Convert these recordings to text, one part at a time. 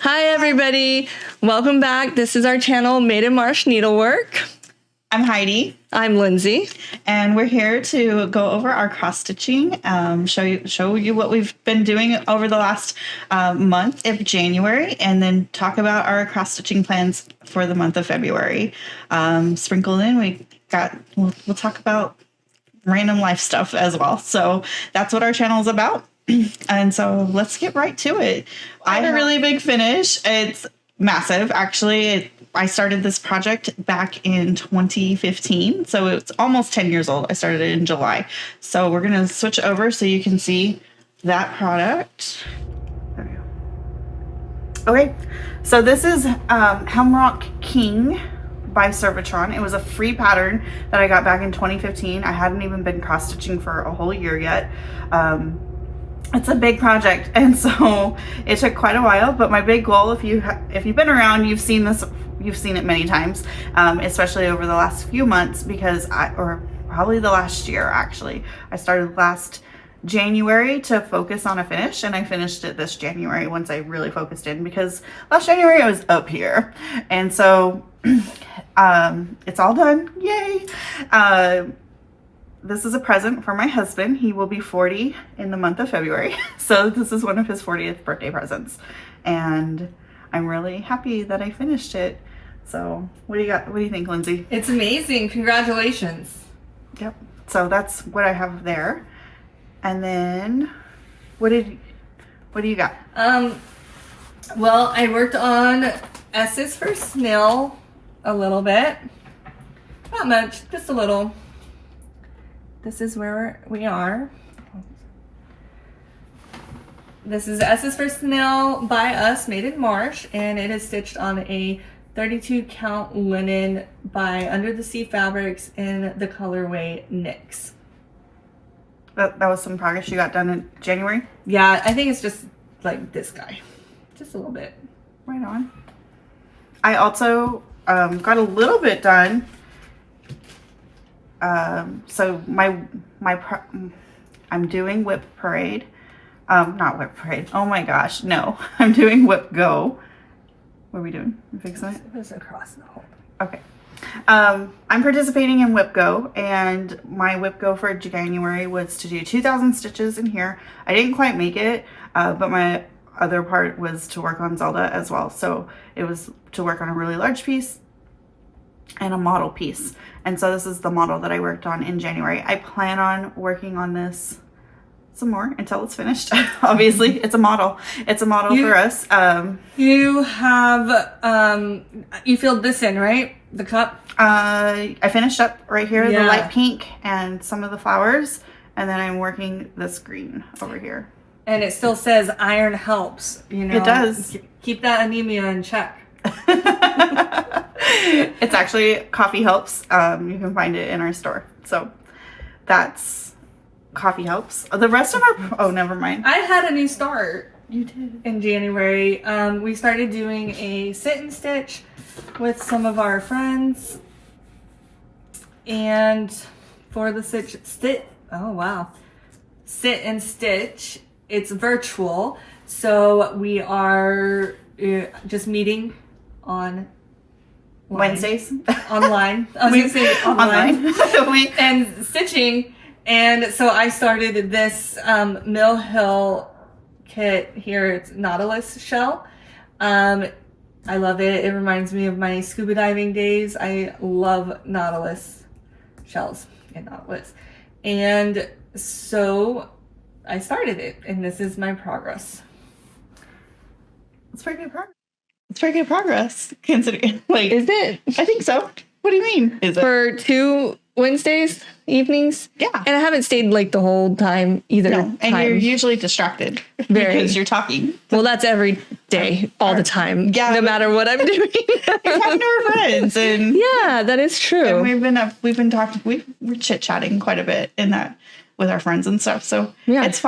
Hi, everybody. Welcome back. This is our channel, Maiden, Marsh, Needlework. I'm Heidi. I'm Lindsay. And we're here to go over our cross-stitching, show you what we've been doing over the last month of January, and then talk about our cross-stitching plans for the month of February. Sprinkled in, we'll talk about random life stuff as well. So that's what our channel is about. And so let's get right to it. I have a really big finish. It's massive. Actually, I started this project back in 2015. So it's almost 10 years old. I started it in July. So we're going to switch over so you can see that product. There we go. Okay. So this is Helmaroc King by Servetron. It was a free pattern that I got back in 2015. I hadn't even been cross-stitching for a whole year yet. It's a big project, and so it took quite a while, but my big goal, if you've been around, you've seen it many times, especially over the last few months, because or probably the last year actually. I started last January to focus on a finish, and I finished it this January once I really focused in, because last January I was up here, and so it's all done. Yay! This is a present for my husband. He will be 40 in the month of February. So this is one of his 40th birthday presents. And I'm really happy that I finished it. So what do you got? What do you think, Lindsay? It's amazing. Congratulations. Yep. So that's what I have there. And then what do you got? Well, I worked on S's for Snail a little bit. Not much, just a little. This is where we are. This is S's for Snail by us, Maiden Marsh, and it is stitched on a 32 count linen by Under the Sea Fabrics in the colorway Nyx. That was some progress you got done in January? Yeah, I think it's just like this guy. Just a little bit. Right on. I also got a little bit done. So I'm doing Whip Parade. Not Whip Parade. Oh my gosh, no. I'm doing Whip Go. What are we doing? I'm fixing it? It was across the whole. Okay. I'm participating in Whip Go, and my Whip Go for January was to do 2,000 stitches in here. I didn't quite make it, but my other part was to work on Zelda as well. So it was to work on a really large piece and a model piece. And so this is the model that I worked on in January. I plan on working on this some more until it's finished. Obviously, it's a model. It's a model for us. You have, you filled this in, right? The cup? I finished up right here, the light pink and some of the flowers. And then I'm working this green over here. And it still says iron helps, you know. It does. Keep that anemia in check. It's actually Coffee Helps. You can find it in our store. So that's Coffee Helps. The rest of our never mind. I had a new start. You did. In January. We started doing a sit and stitch with some of our friends. And for the sit and stitch, it's virtual. So we are just meeting on Wednesdays online. I was gonna say online. And stitching. And so I started this Mill Hill kit here. It's Nautilus shell. I love it. It reminds me of my scuba diving days. I love Nautilus shells and Nautilus. And so I started it, and this is my progress. It's pretty good progress. It's pretty good progress, considering. Like, is it? I think so. What do you mean? Is it for 2 Wednesdays evenings? Yeah, and I haven't stayed like the whole time either. No, and you're usually distracted because you're talking. Well, that's every day, all the time. Yeah, no matter what I'm doing. You're talking to our friends, and yeah, that is true. And we've been talking. We're chit chatting quite a bit in that with our friends and stuff. So yeah, it's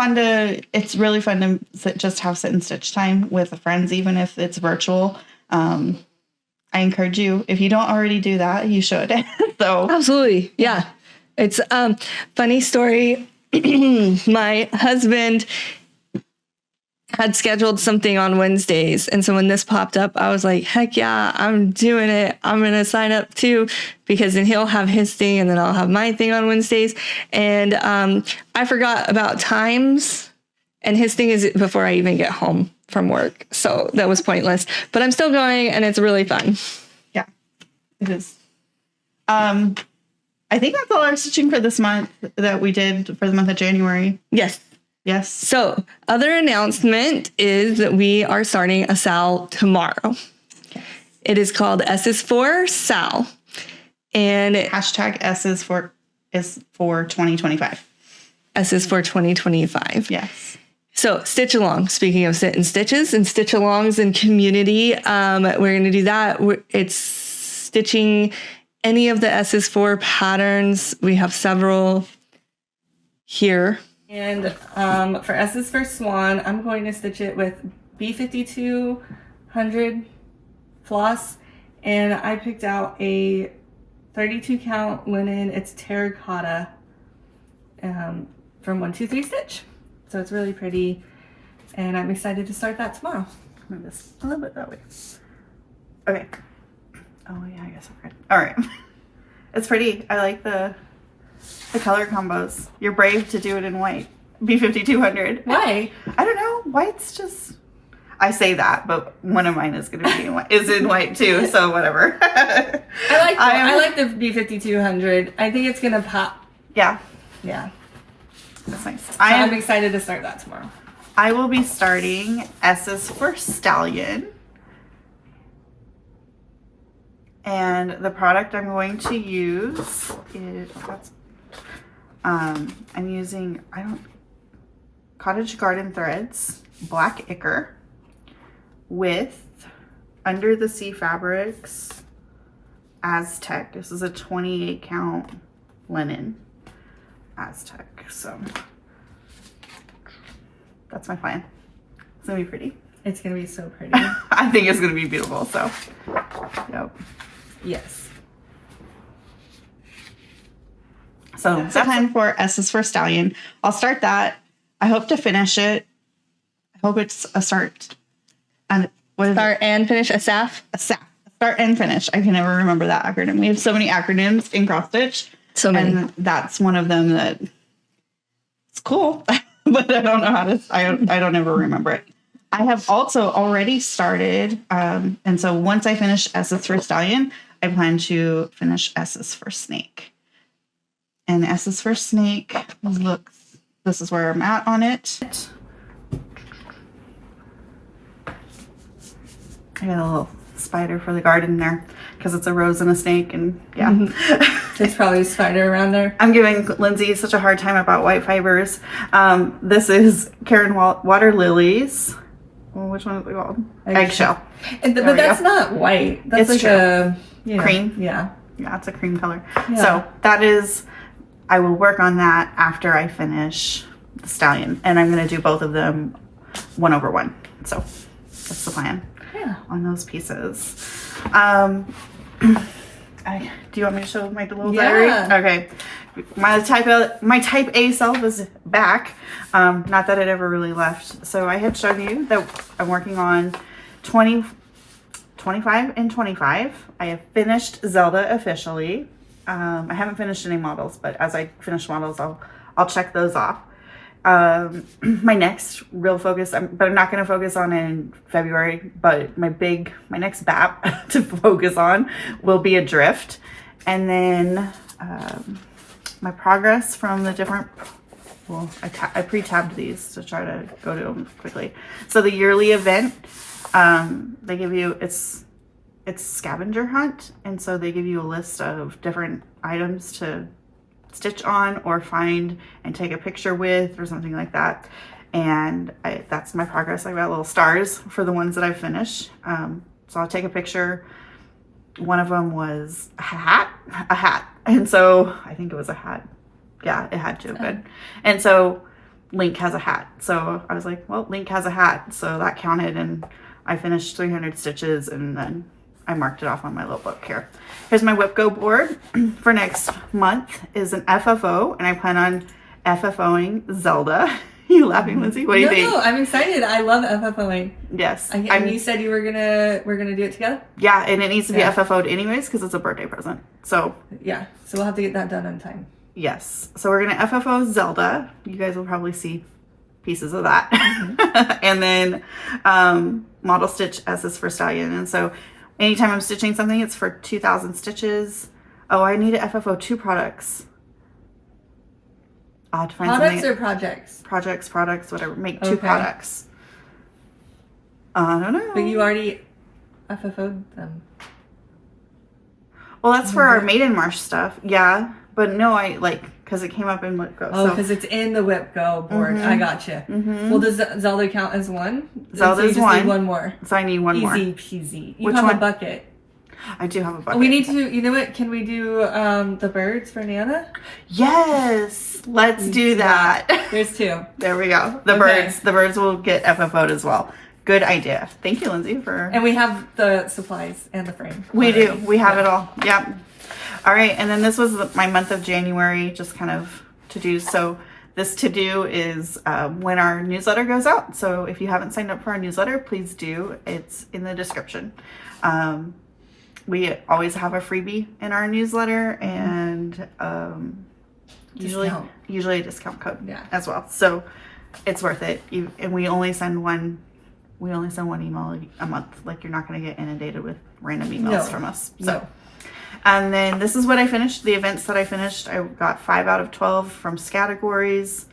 really fun to just have sit and stitch time with the friends, even if it's virtual. I encourage you, if you don't already do that, you should. So absolutely. Yeah. It's funny story. My husband had scheduled something on Wednesdays. And so when this popped up, I was like, heck yeah, I'm doing it. I'm going to sign up too, because then he'll have his thing and then I'll have my thing on Wednesdays. And I forgot about times, and his thing is before I even get home from work. So that was pointless, but I'm still going and it's really fun. Yeah, it is. I think that's all our stitching for this month that we did for the month of January. Yes. Yes. So, other announcement is that we are starting a SAL tomorrow. Yes. It is called S is for SAL. And hashtag S is for 2025. S is for 2025. Yes. So, stitch along. Speaking of sit and stitches and stitch alongs and community, we're going to do that. It's stitching any of the S is for patterns. We have several here. And for S is for Swan, I'm going to stitch it with B5200 floss. And I picked out a 32 count linen. It's terracotta from 123 Stitch. So it's really pretty. And I'm excited to start that tomorrow. Move this a little bit that way. Okay. Oh yeah, I guess I'm good. All right. It's pretty. I like the color combos. You're brave to do it in white. B5200. Why? I don't know. White's just. I say that, but one of mine is going to be in white. Is in white too. So whatever. I like the B5200. I think it's gonna pop. Yeah. Yeah. That's nice. So I'm excited to start that tomorrow. I will be starting S is for Stallion. And the product I'm going to use is I'm using Cottage Garden Threads Black Ichor with Under the Sea Fabrics Aztec. This is a 28 count linen Aztec. So that's my plan. It's gonna be pretty. It's gonna be so pretty. I think it's gonna be beautiful. So yep. Yes. So that's the time for S is for Stallion. I'll start that. I hope to finish it. I hope it's a start. And start and finish a SAF? A SAF. Start and finish. I can never remember that acronym. We have so many acronyms in cross stitch. So many. And that's one of them that it's cool, but I don't know how to, I don't ever remember it. I have also already started. And so once I finish S is for Stallion, I plan to finish S is for Snake. And S is for Snake looks, this is where I'm at on it. I got a little spider for the garden there because it's a rose and a snake, and yeah. There's probably a spider around there. I'm giving Lindsay such a hard time about white fibers. This is Karen Water Lilies. Well, which one is it called? Eggshell. But that's not white. That's it's like a cream. Yeah. Yeah, it's a cream color. Yeah. So that is, I will work on that after I finish the Stallion. And I'm going to do both of them 1/1. So that's the plan. Yeah. On those pieces. Do you want me to show my little diary? Okay. My type A self is back. Not that it ever really left. So I had shown you that I'm working on 20, 25, and 25. I have finished Zelda officially. I haven't finished any models, but as I finish models, I'll check those off. My next real focus, but I'm not going to focus on in February, but my next BAP to focus on will be Adrift. And then my progress from the different, well, I pre-tabbed these to try to go to them quickly. So the yearly event, they give you, it's scavenger hunt. And so they give you a list of different items to stitch on or find and take a picture with or something like that. And that's my progress. I got little stars for the ones that I finished. So I'll take a picture. One of them was a hat. And so I think it was a hat. Yeah, it had to have been. And so Link has a hat. So I was like, well, Link has a hat. So that counted, and I finished 300 stitches, and then I marked it off on my little book here. Here's my Whip Go board for next month is an FFO, and I plan on FFOing Zelda. You laughing, Lindsay? What do you think? No, I'm excited. I love FFOing. Yes. And you said we're gonna do it together? Yeah, and it needs to be FFO'd anyways because it's a birthday present. So yeah, so we'll have to get that done on time. Yes. So we're gonna FFO Zelda. You guys will probably see pieces of that. And then model stitch S is for Stallion. And so anytime I'm stitching something, it's for 2,000 stitches. Oh, I need to FFO 2 products. I'll have to find products or projects? Products, whatever. Make 2 products. I don't know. But you already FFO'd them. Well, that's for our Maiden Marsh stuff. Yeah. But no, I because it came up in Whip Go. Oh, because it's in the Whip Go board. I gotcha. Well, does Zelda count as one? Zelda's so you just need one more. So I need one more. Easy peasy. You Which have one? a bucket. I do have a bucket. We need to, you know what? Can we do the birds for Nana? Yes. Let's do that. There's 2. There we go. The birds will get FFO'd as well. Good idea. Thank you, Lindsay, for... And we have the supplies and the frame. We do. We have it all. Yep. All right. And then this was my month of January, just kind of to-do. So this to-do is when our newsletter goes out. So if you haven't signed up for our newsletter, please do. It's in the description. We always have a freebie in our newsletter and usually a discount code as well. So it's worth it. And we only send one email a month. Like, you're not going to get inundated with random emails from us. So, and then this is what I finished. The events that I finished, I got 5 out of 12 from categories.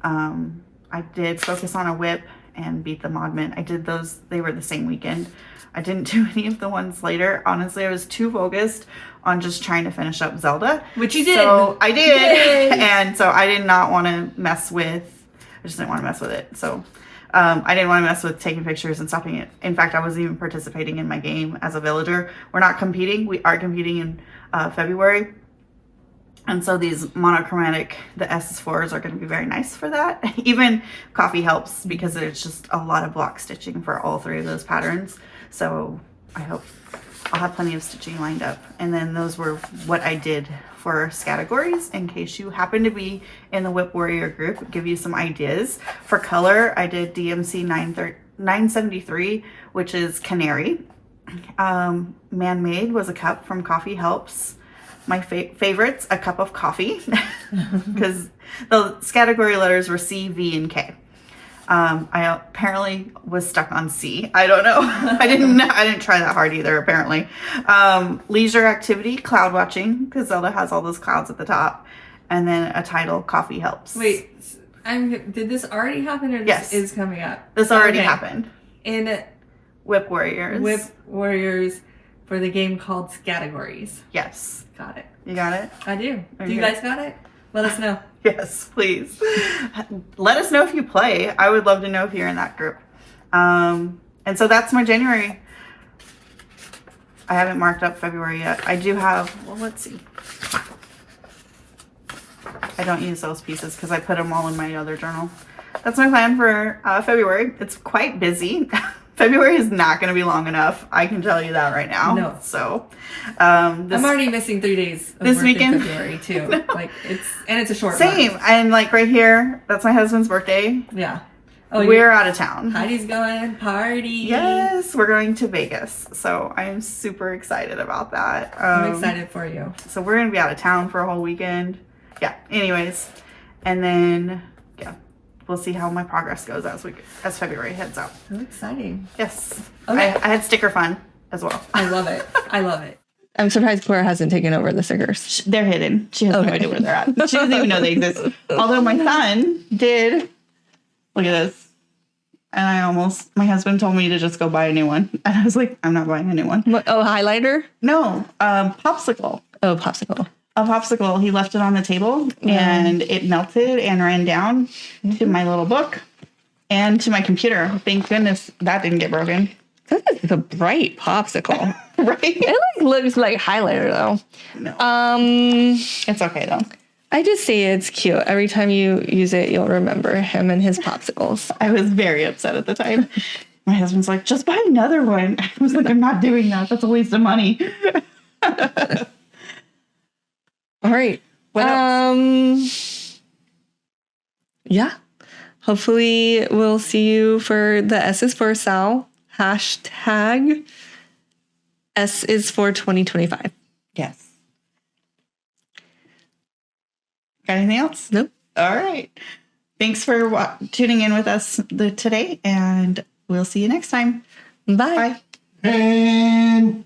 I did focus on a whip and beat the Modman. I did those. They were the same weekend. I didn't do any of the ones later. Honestly, I was too focused on just trying to finish up Zelda. Which you did. So I did. Yay. And so I did not want to mess with, I just didn't want to mess with it. So I didn't want to mess with taking pictures and stopping it. In fact, I wasn't even participating in my game as a villager. We're not competing. We are competing in February. And so these monochromatic, the S4s are going to be very nice for that. Even coffee helps because there's just a lot of block stitching for all 3 of those patterns. So I hope I'll have plenty of stitching lined up. And then those were what I did for categories in case you happen to be in the Whip Warrior group, give you some ideas. For color, I did DMC 973, which is Canary. Man-Made was a cup from Coffee Helps. My favorites, a cup of coffee, because the category letters were C, V, and K. I apparently was stuck on C. I don't know. I didn't try that hard either, apparently. Leisure activity, cloud watching, because Zelda has all those clouds at the top. And then a title, Coffee Helps. Wait, did this already happen or this is coming up? This already happened. In Whip Warriors. Whip Warriors for the game called Categories. Yes. Got it. You got it? I do. Do you guys got it? Let us know. Yes, please. Let us know if you play. I would love to know if you're in that group. And so that's my January. I haven't marked up February yet. I do have, well, let's see. I don't use those pieces because I put them all in my other journal. That's my plan for February. It's quite busy. February is not going to be long enough. I can tell you that right now. No. So, I'm already missing 3 days of this work weekend in February too. No. Like it's a short. Same. Month. And like right here, that's my husband's birthday. Yeah. Oh, we're out of town. Heidi's going party. Yes, we're going to Vegas. So I am super excited about that. I'm excited for you. So we're going to be out of town for a whole weekend. Yeah. Anyways, and then we'll see how my progress goes as February heads out. So exciting. Yes. Okay. I had sticker fun as well. I love it. I love it. I'm surprised Claire hasn't taken over the stickers. They're hidden. She has no idea where they're at. She doesn't even know they exist. Although my son did. Look at this. And my husband told me to just go buy a new one. And I was like, I'm not buying a new one. What, highlighter? No, popsicle. Oh, popsicle. A popsicle. He left it on the table and it melted and ran down to my little book and to my computer. Thank goodness that didn't get broken. This is a bright popsicle. Right? It looks like highlighter though. No. It's okay though. I just say it's cute. Every time you use it, you'll remember him and his popsicles. I was very upset at the time. My husband's like, just buy another one. I was like, I'm not doing that. That's a waste of money. All right. What else? Yeah. hopefully we'll see you for the S is for SAL. Hashtag S is for 2025. Yes. Got anything else? Nope. All right. Thanks for tuning in with us today, and we'll see you next time. Bye. Bye. And